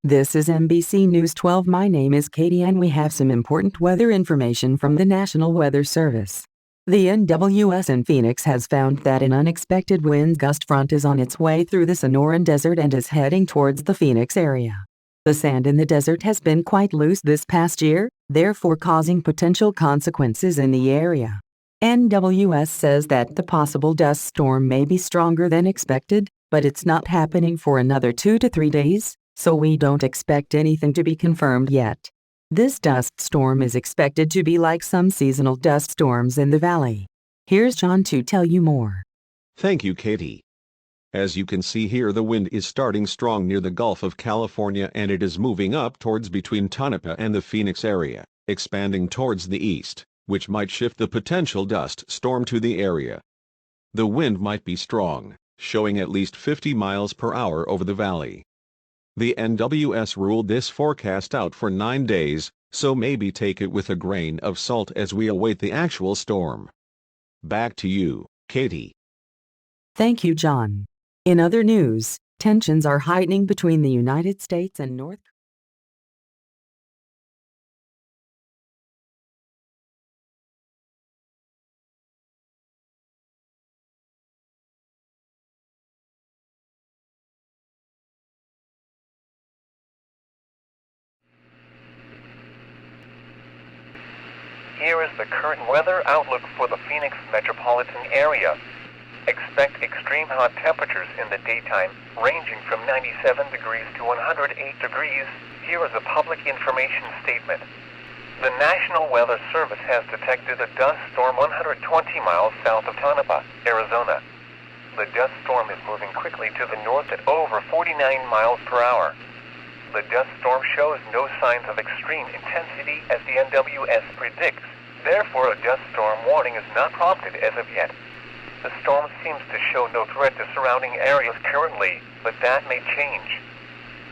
This is NBC News 12. My name is Katie and we have some important weather information from the National Weather Service. The NWS in Phoenix has found that an unexpected wind gust front is on its way through the Sonoran Desert and is heading towards the Phoenix area. The sand in the desert has been quite loose this past year, therefore causing potential consequences in the area. NWS says that the possible dust storm may be stronger than expected, but it's not happening for another 2 to 3 days. So we don't expect anything to be confirmed yet. This dust storm is expected to be like some seasonal dust storms in the valley. Here's John to tell you more. Thank you, Katie. As you can see here, the wind is starting strong near the Gulf of California and it is moving up towards between Tonopah and the Phoenix area, expanding towards the east, which might shift the potential dust storm to the area. The wind might be strong, showing at least 50 miles per hour over the valley. The NWS ruled this forecast out for 9 days, so maybe take it with a grain of salt as we await the actual storm. Back to you, Katie. Thank you, John. In other news, tensions are heightening between the United States and North Korea. Here is the current weather outlook for the Phoenix metropolitan area. Expect extreme hot temperatures in the daytime, ranging from 97 degrees to 108 degrees. Here is a public information statement. The National Weather Service has detected a dust storm 120 miles south of Tonopah, Arizona. The dust storm is moving quickly to the north at over 49 miles per hour. The dust storm shows no signs of extreme intensity as the NWS predicts. Therefore, a dust storm warning is not prompted as of yet. The storm seems to show no threat to surrounding areas currently, but that may change.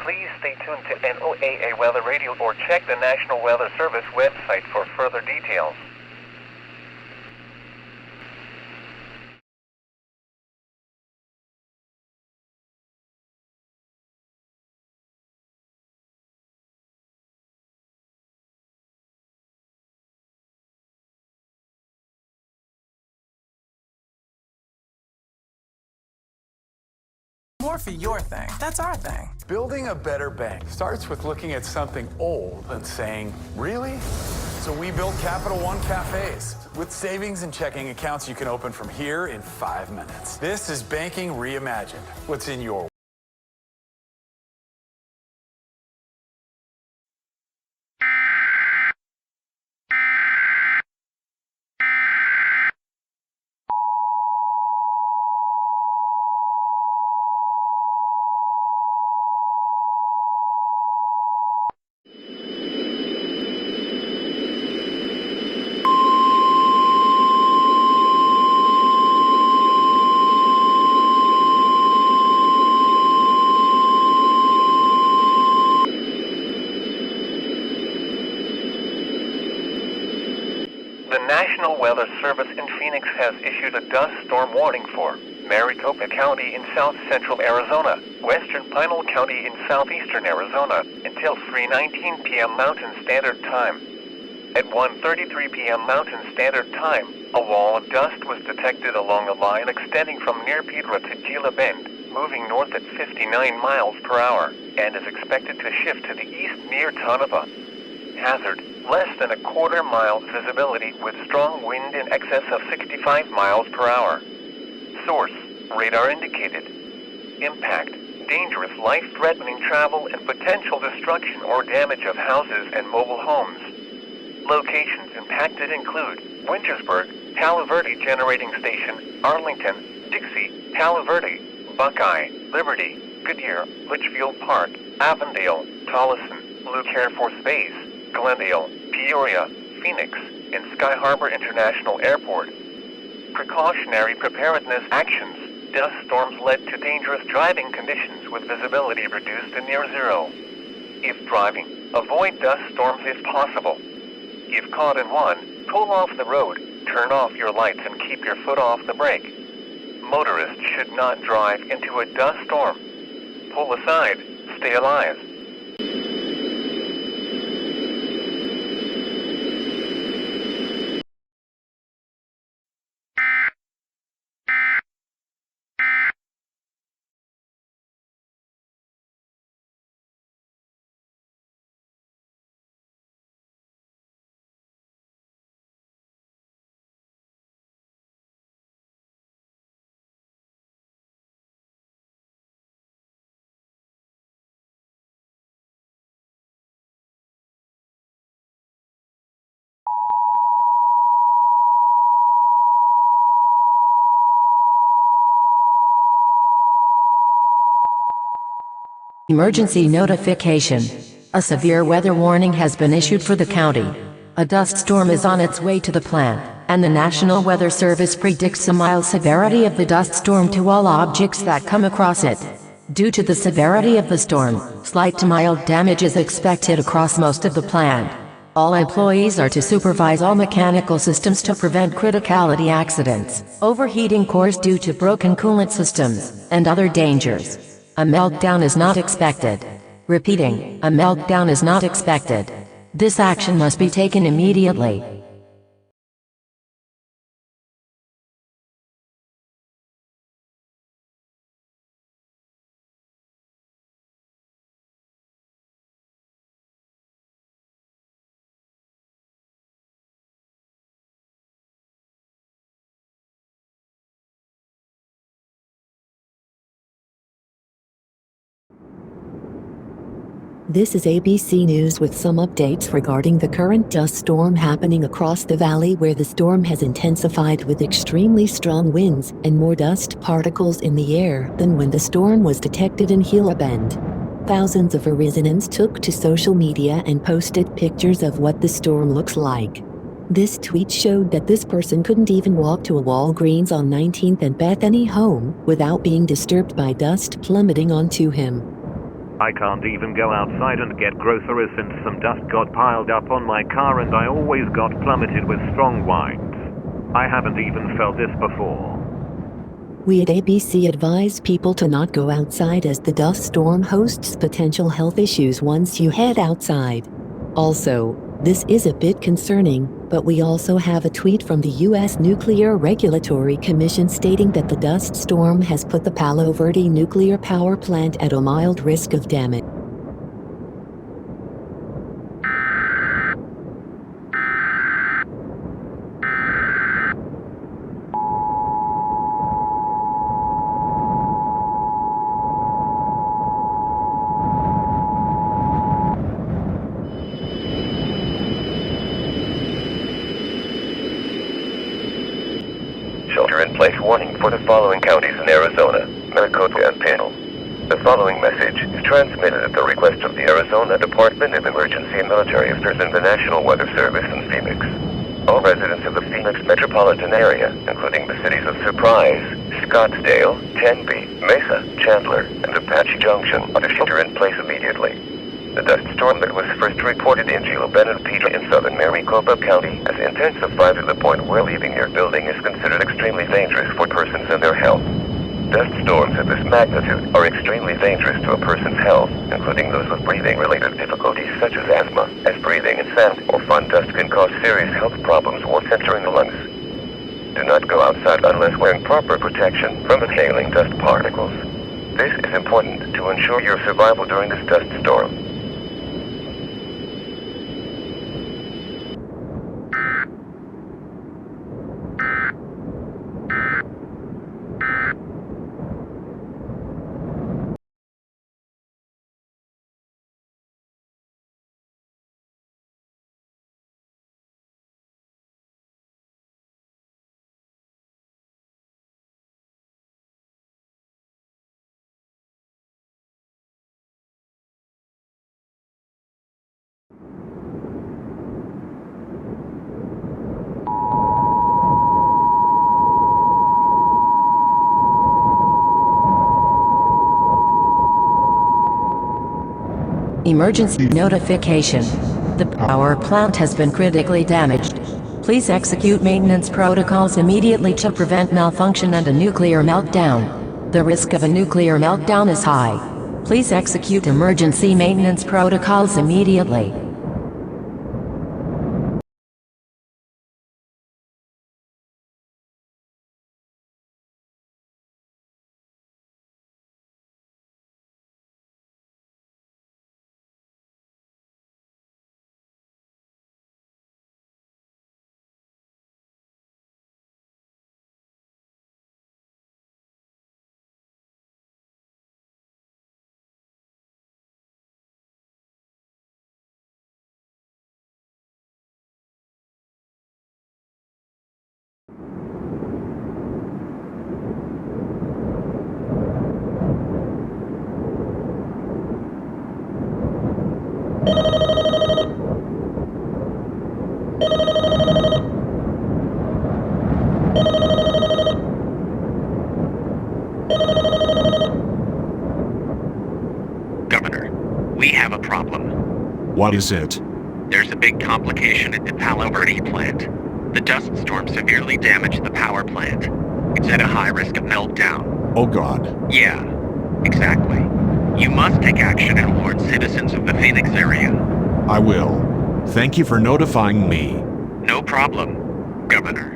Please stay tuned to NOAA Weather Radio or check the National Weather Service website for further details. More for your thing. That's our thing. Building a better bank starts with looking at something old and saying, really? So we built Capital One cafes with savings and checking accounts you can open from here in 5 minutes. This is banking reimagined. What's in your National Weather Service in Phoenix has issued a dust storm warning for Maricopa County in south-central Arizona, western Pinal County in southeastern Arizona, until 3:19 p.m. Mountain Standard Time. At 1:33 p.m. Mountain Standard Time, a wall of dust was detected along a line extending from near Piedra to Gila Bend, moving north at 59 miles per hour, and is expected to shift to the east near Tonopah. Hazard: less than a quarter-mile visibility with strong wind in excess of 65 miles per hour. Source: radar indicated. Impact: dangerous, life-threatening travel and potential destruction or damage of houses and mobile homes. Locations impacted include Wintersburg, Palo Verde Generating Station, Arlington, Dixie, Palo Verde, Buckeye, Liberty, Goodyear, Litchfield Park, Avondale, Tolleson, Luke Air Force Base, Glendale, Peoria, Phoenix, and Sky Harbor International Airport. Precautionary preparedness actions. Dust storms led to dangerous driving conditions with visibility reduced to near zero. If driving, avoid dust storms if possible. If caught in one, pull off the road, turn off your lights and keep your foot off the brake. Motorists should not drive into a dust storm. Pull aside, stay alive. Emergency notification. A severe weather warning has been issued for the county. A dust storm is on its way to the plant, and the National Weather Service predicts a mild severity of the dust storm to all objects that come across it. Due to the severity of the storm, slight to mild damage is expected across most of the plant. All employees are to supervise all mechanical systems to prevent criticality accidents, overheating cores due to broken coolant systems, and other dangers. A meltdown is not expected. Repeating, a meltdown is not expected. This action must be taken immediately. This is ABC News with some updates regarding the current dust storm happening across the valley, where the storm has intensified with extremely strong winds and more dust particles in the air than when the storm was detected in Gila Bend. Thousands of residents took to social media and posted pictures of what the storm looks like. This tweet showed that this person couldn't even walk to a Walgreens on 19th and Bethany home without being disturbed by dust plummeting onto him. I can't even go outside and get groceries since some dust got piled up on my car and I always got plummeted with strong winds. I haven't even felt this before. We at ABC advise people to not go outside as the dust storm hosts potential health issues once you head outside. Also, this is a bit concerning, but we also have a tweet from the U.S. Nuclear Regulatory Commission stating that the dust storm has put the Palo Verde nuclear power plant at a mild risk of damage. Shelter-in-place warning for the following counties in Arizona, Maricopa and Pinal. The following message is transmitted at the request of the Arizona Department of Emergency and Military Affairs and the National Weather Service in Phoenix. All residents of the Phoenix metropolitan area, including the cities of Surprise, Scottsdale, Tenby, Mesa, Chandler, and Apache Junction, are to shelter in place immediately. The dust storm that was first reported in Gila Bennett-Pedro in southern Maricopa County has intensified to the point where leaving your building is considered extremely dangerous for persons and their health. Dust storms of this magnitude are extremely dangerous to a person's health, including those with breathing-related difficulties such as asthma, as breathing in sand or fine dust can cause serious health problems once entering the lungs. Do not go outside unless wearing proper protection from inhaling dust particles. This is important to ensure your survival during this dust storm. Emergency notification. The power plant has been critically damaged. Please execute maintenance protocols immediately to prevent malfunction and a nuclear meltdown. The risk of a nuclear meltdown is high. Please execute emergency maintenance protocols immediately. Governor, we have a problem. What is it? There's a big complication at the Palo Verde plant. The dust storm severely damaged the power plant. It's at a high risk of meltdown. Oh God. Yeah, exactly. You must take action and warn citizens of the Phoenix area. I will. Thank you for notifying me. No problem, Governor.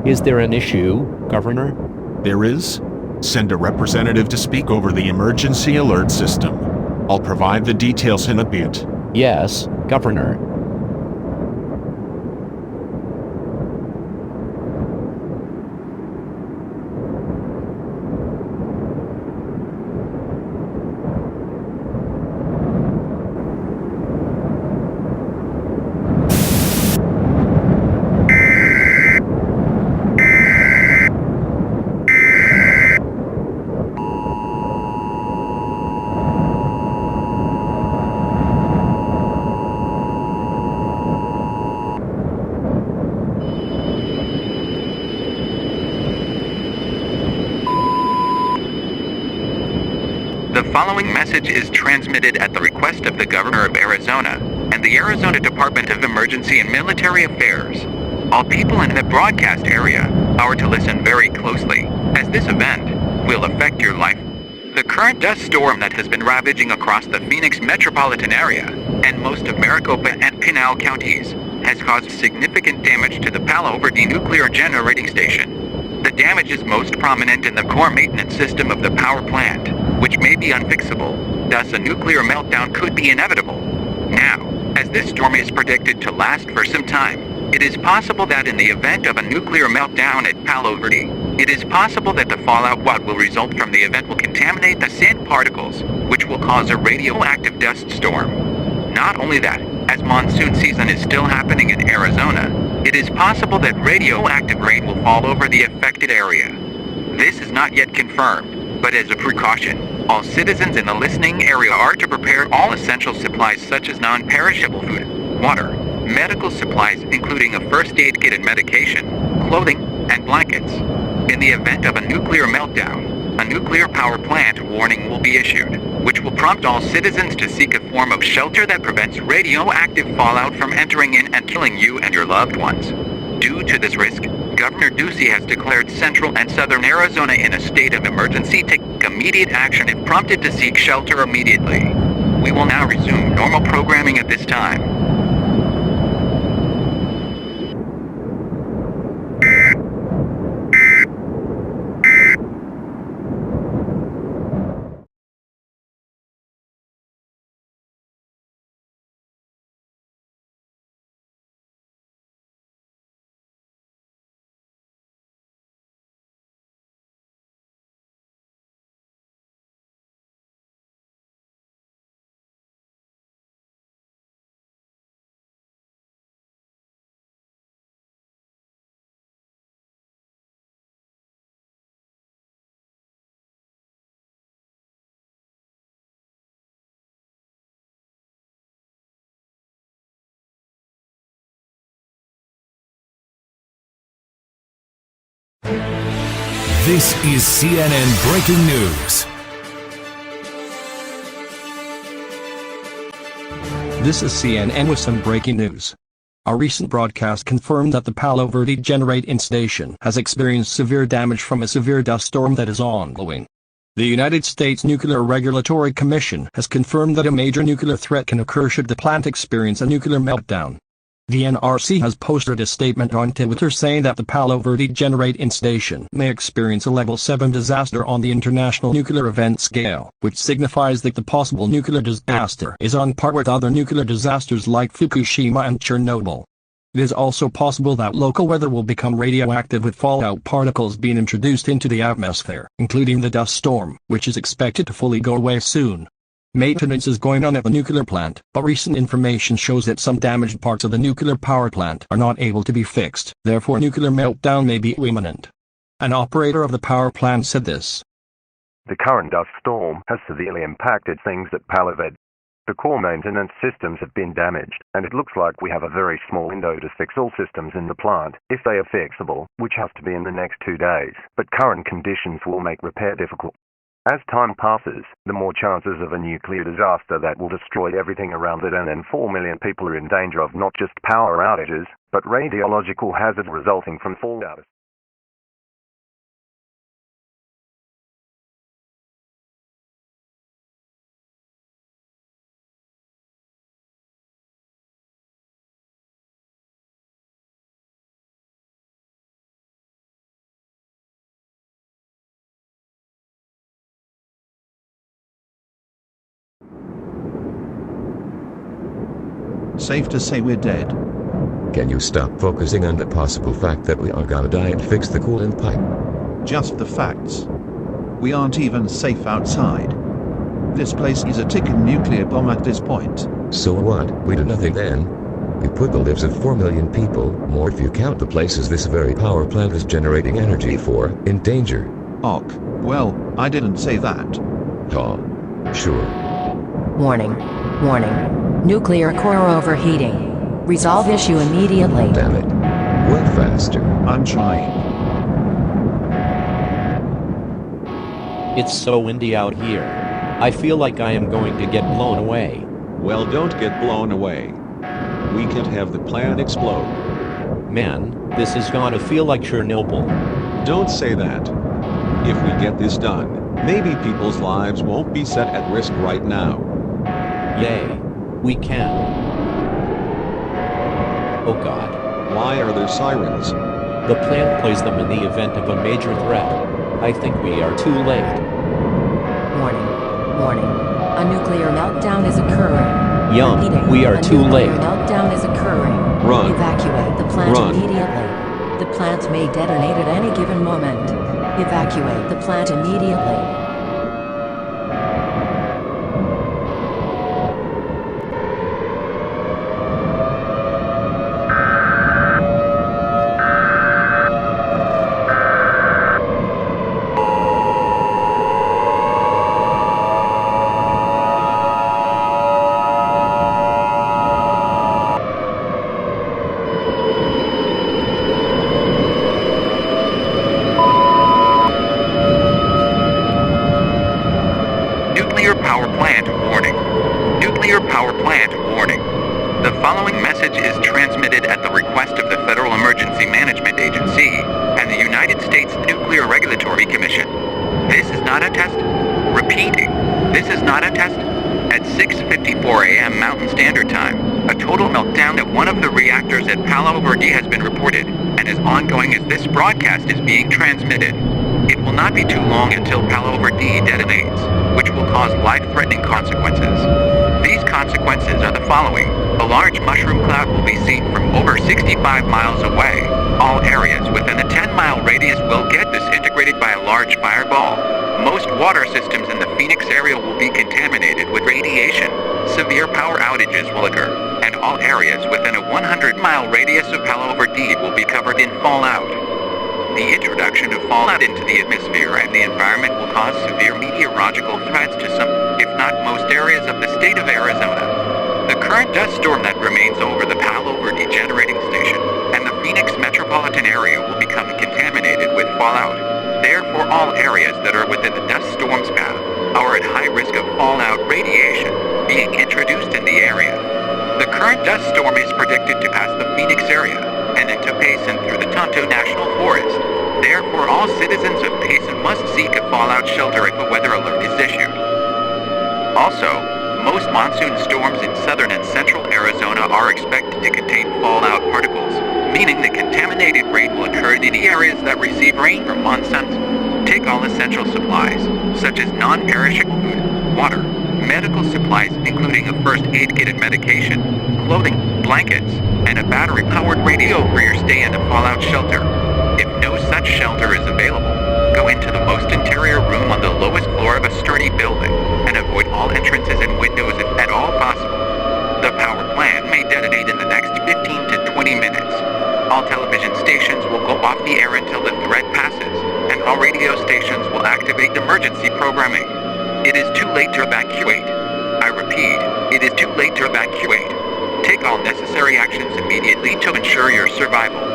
Is there an issue, Governor? There is? Send a representative to speak over the emergency alert system. I'll provide the details in a bit. Yes, Governor. The following message is transmitted at the request of the Governor of Arizona and the Arizona Department of Emergency and Military Affairs. All people in the broadcast area are to listen very closely, as this event will affect your life. The current dust storm that has been ravaging across the Phoenix metropolitan area and most of Maricopa and Pinal counties has caused significant damage to the Palo Verde nuclear generating station. The damage is most prominent in the core maintenance system of the power plant, which may be unfixable, thus a nuclear meltdown could be inevitable. Now, as this storm is predicted to last for some time, it is possible that in the event of a nuclear meltdown at Palo Verde, it is possible that the fallout what will result from the event will contaminate the sand particles, which will cause a radioactive dust storm. Not only that, as monsoon season is still happening in Arizona, it is possible that radioactive rain will fall over the affected area. This is not yet confirmed, but as a precaution, all citizens in the listening area are to prepare all essential supplies such as non-perishable food, water, medical supplies including a first aid kit and medication, clothing, and blankets. In the event of a nuclear meltdown, a nuclear power plant warning will be issued. which will prompt all citizens to seek a form of shelter that prevents radioactive fallout from entering in and killing you and your loved ones. Due to this risk, Governor Ducey has declared central and southern Arizona in a state of emergency. Take immediate action if prompted to seek shelter immediately. We will now resume normal programming at this time. This is CNN Breaking News. This is CNN with some breaking news. A recent broadcast confirmed that the Palo Verde Generating Station has experienced severe damage from a severe dust storm that is ongoing. The United States Nuclear Regulatory Commission has confirmed that a major nuclear threat can occur should the plant experience a nuclear meltdown. The NRC has posted a statement on Twitter saying that the Palo Verde Generating Station may experience a Level 7 disaster on the International Nuclear Event Scale, which signifies that the possible nuclear disaster is on par with other nuclear disasters like Fukushima and Chernobyl. It is also possible that local weather will become radioactive with fallout particles being introduced into the atmosphere, including the dust storm, which is expected to fully go away soon. Maintenance is going on at the nuclear plant, but recent information shows that some damaged parts of the nuclear power plant are not able to be fixed, therefore nuclear meltdown may be imminent. An operator of the power plant said this. The current dust storm has severely impacted things at Palo Verde. The core maintenance systems have been damaged, and it looks like we have a very small window to fix all systems in the plant, if they are fixable, which has to be in the next 2 days, but current conditions will make repair difficult. As time passes, the more chances of a nuclear disaster that will destroy everything around it, and then 4 million people are in danger of not just power outages, but radiological hazard resulting from fallout. Safe to say we're dead. Can you stop focusing on the possible fact that we are gonna die and fix the coolant pipe? Just the facts. We aren't even safe outside. This place is a ticking nuclear bomb at this point. So what? We do nothing then? We put the lives of 4 million people, more if you count the places this very power plant is generating energy for, in danger. Well, I didn't say that. Sure. Warning. Warning. Nuclear core overheating. Resolve issue immediately. Damn it. Work faster. I'm trying. It's so windy out here. I feel like I am going to get blown away. Well, don't get blown away. We can't have the plant explode. Man, this is gonna feel like Chernobyl. Don't say that. If we get this done, maybe people's lives won't be set at risk right now. Yay. We can. Oh God. Why are there sirens? The plant plays them in the event of a major threat. I think we are too late. Warning. Warning. A nuclear meltdown is occurring. Yum, Repeating. we are too late. A nuclear meltdown is occurring. Run. Evacuate the plant Run. immediately. The plant may detonate at any given moment. Evacuate the plant immediately. The following message is transmitted at the request of the Federal Emergency Management Agency and the United States Nuclear Regulatory Commission. This is not a test. Repeating, this is not a test. At 6:54 a.m. Mountain Standard Time, a total meltdown at one of the reactors at Palo Verde has been reported and is ongoing as this broadcast is being transmitted. It will not be too long until Palo Verde detonates, which will cause life-threatening consequences. These consequences are the following. A large mushroom cloud will be seen from over 65 miles away. All areas within a 10-mile radius will get disintegrated by a large fireball. Most water systems in the Phoenix area will be contaminated with radiation. Severe power outages will occur, and all areas within a 100-mile radius of Palo Verde will be covered in fallout. The introduction of fallout into the atmosphere and the environment will cause severe meteorological threats to some, if not most areas of the state of Arizona. The current dust storm that remains over the Palo Verde Generating Station and the Phoenix metropolitan area will become contaminated with fallout. Therefore, all areas that are within the dust storm's path are at high risk of fallout radiation being introduced in the area. The current dust storm is predicted to pass the Phoenix area and into Payson through the Tonto National Forest. Therefore, all citizens of Payson must seek a fallout shelter if a weather alert is issued. Also, most monsoon storms in southern and central Arizona are expected to contain fallout particles, meaning the contaminated rain will occur in the areas that receive rain from monsoons. Take all essential supplies, such as non-perishable food, water, medical supplies including a first aid kit and medication, clothing, blankets, and a battery-powered radio for your stay in a fallout shelter. If no such shelter is available, go into the most interior room on the lowest floor of a sturdy building and avoid all entrances and windows if at all possible. The power plant may detonate in the next 15 to 20 minutes. All television stations will go off the air until the threat passes, and all radio stations will activate emergency programming. It is too late to evacuate. I repeat, it is too late to evacuate. Take all necessary actions immediately to ensure your survival.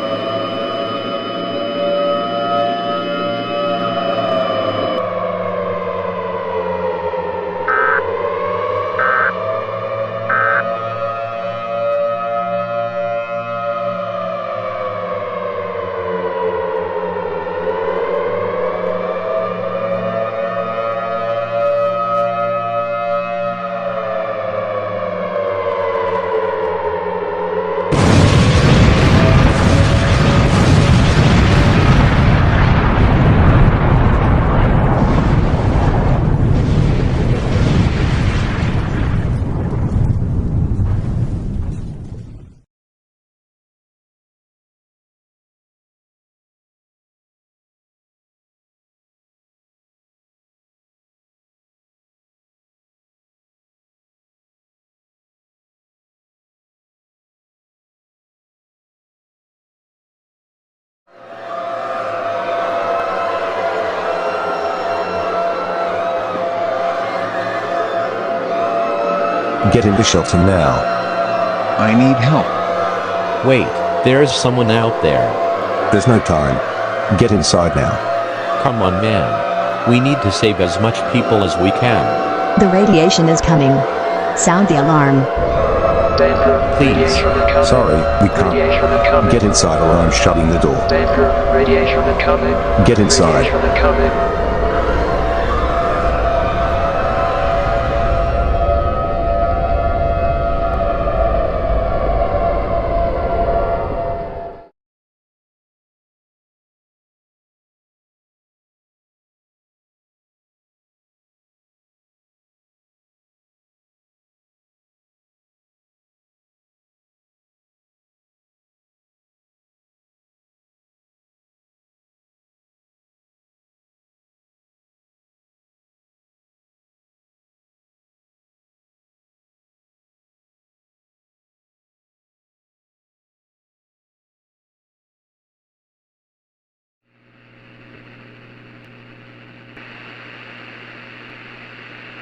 Get in the shelter now. I need help. Wait, there's someone out there. There's no time. Get inside now. Come on, man. We need to save as much people as we can. The radiation is coming. Sound the alarm. Please. Sorry, we can't. Get inside or I'm shutting the door. Get inside.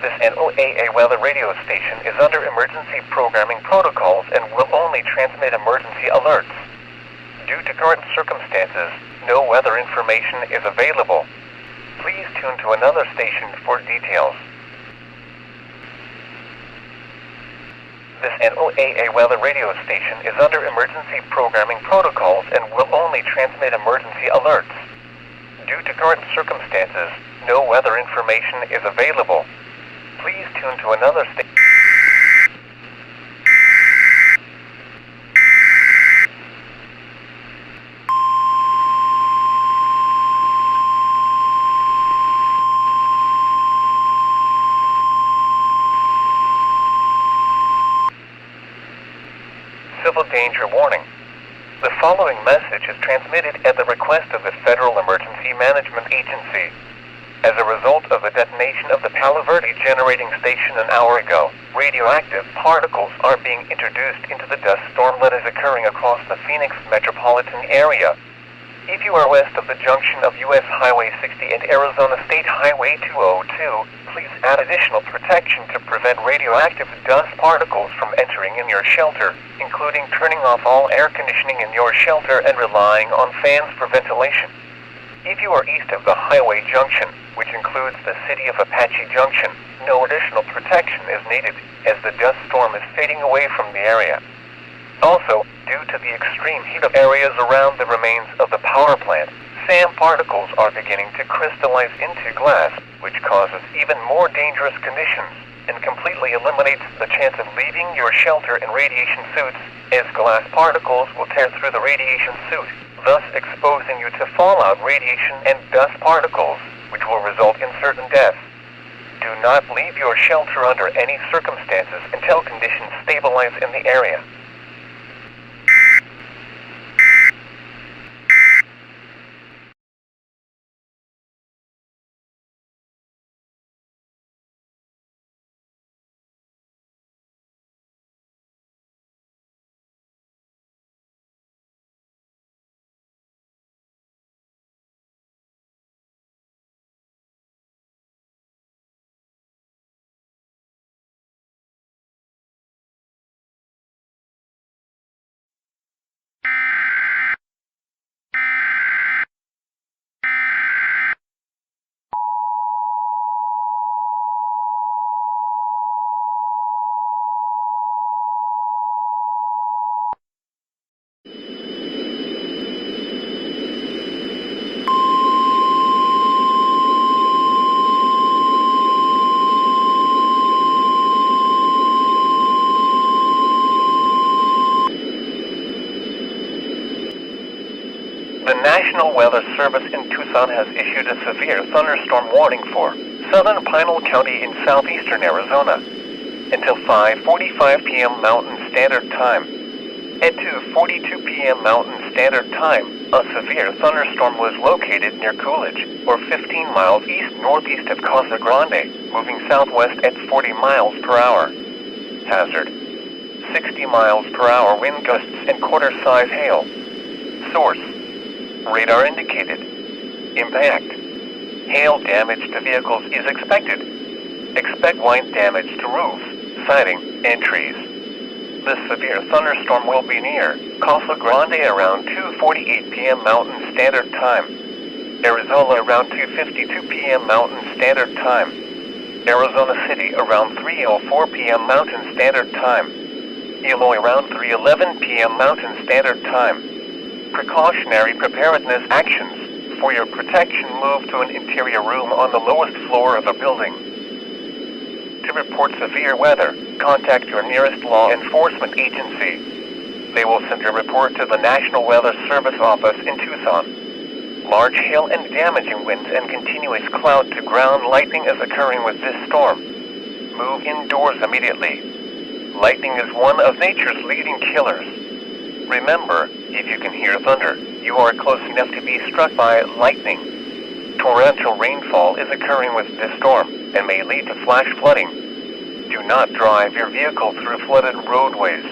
This NOAA weather radio station is under emergency programming protocols and will only transmit emergency alerts. Due to current circumstances, no weather information is available. Please tune to another station for details. This NOAA weather radio station is under emergency programming protocols and will only transmit emergency alerts. Due to current circumstances, no weather information is available. Please tune to another station. Civil danger warning. The following message is transmitted at the request of the Federal Emergency Management Agency. As a result of the detonation of the Palo Verde Generating Station an hour ago, radioactive particles are being introduced into the dust storm that is occurring across the Phoenix metropolitan area. If you are west of the junction of U.S. Highway 60 and Arizona State Highway 202, please add additional protection to prevent radioactive dust particles from entering in your shelter, including turning off all air conditioning in your shelter and relying on fans for ventilation. If you are east of the highway junction, which includes the city of Apache Junction, no additional protection is needed, as the dust storm is fading away from the area. Also, due to the extreme heat of areas around the remains of the power plant, SAM particles are beginning to crystallize into glass, which causes even more dangerous conditions and completely eliminates the chance of leaving your shelter in radiation suits, as glass particles will tear through the radiation suit, thus exposing you to fallout radiation and dust particles, which will result in certain deaths. Do not leave your shelter under any circumstances until conditions stabilize in the area. The National Weather Service in Tucson has issued a severe thunderstorm warning for southern Pinal County in southeastern Arizona until 5:45 p.m. Mountain Standard Time. At 2:42 p.m. Mountain Standard Time, a severe thunderstorm was located near Coolidge, or 15 miles east-northeast of Casa Grande, moving southwest at 40 miles per hour. Hazard: 60 miles per hour wind gusts and quarter-size hail. Source: radar indicated. Impact: hail damage to vehicles is expected. Expect wind damage to roofs, siding, and trees. This severe thunderstorm will be near Casa Grande around 2:48 p.m. Mountain Standard Time. Arizona around 2:52 p.m. Mountain Standard Time. Arizona City around 3:04 p.m. Mountain Standard Time. Eloy around 3:11 p.m. Mountain Standard Time. Precautionary preparedness actions. For your protection, move to an interior room on the lowest floor of a building. To report severe weather, contact your nearest law enforcement agency. They will send a report to the National Weather Service office in Tucson. Large hail and damaging winds and continuous cloud-to-ground lightning is occurring with this storm. Move indoors immediately. Lightning is one of nature's leading killers. Remember, if you can hear thunder, you are close enough to be struck by lightning. Torrential rainfall is occurring with this storm and may lead to flash flooding. Do not drive your vehicle through flooded roadways.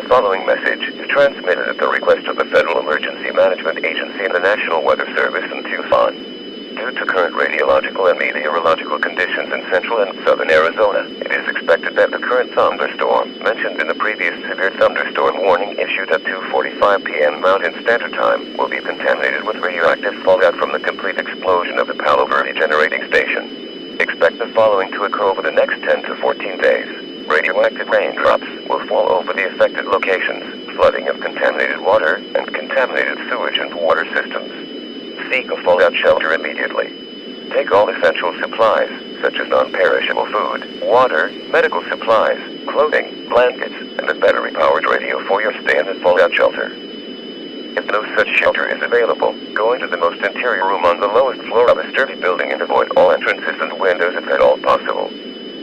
The following message is transmitted at the request of the Federal Emergency Management Agency and the National Weather Service in Tucson. Due to current radiological and meteorological conditions in central and southern Arizona, it is expected that the current thunderstorm mentioned in the previous severe thunderstorm warning issued at 2:45 p.m. Mountain Standard Time will be contaminated with radioactive fallout from the complete explosion of the Palo Verde Generating Station. Expect the following to occur over the next 10 to 14 days. Radioactive raindrops will fall over the affected locations, flooding of contaminated water, and contaminated sewage and water systems. Seek a fallout shelter immediately. Take all essential supplies, such as non-perishable food, water, medical supplies, clothing, blankets, and a battery-powered radio for your stay in the fallout shelter. If no such shelter is available, go into the most interior room on the lowest floor of a sturdy building and avoid all entrances and windows if at all possible.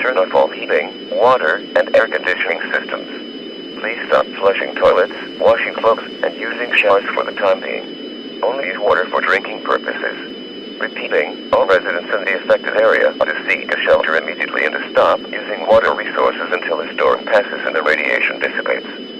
Turn off all heating, water, and air conditioning systems. Please stop flushing toilets, washing clothes, and using showers for the time being. Only use water for drinking purposes. Repeating, all residents in the affected area are to seek a shelter immediately and to stop using water resources until the storm passes and the radiation dissipates.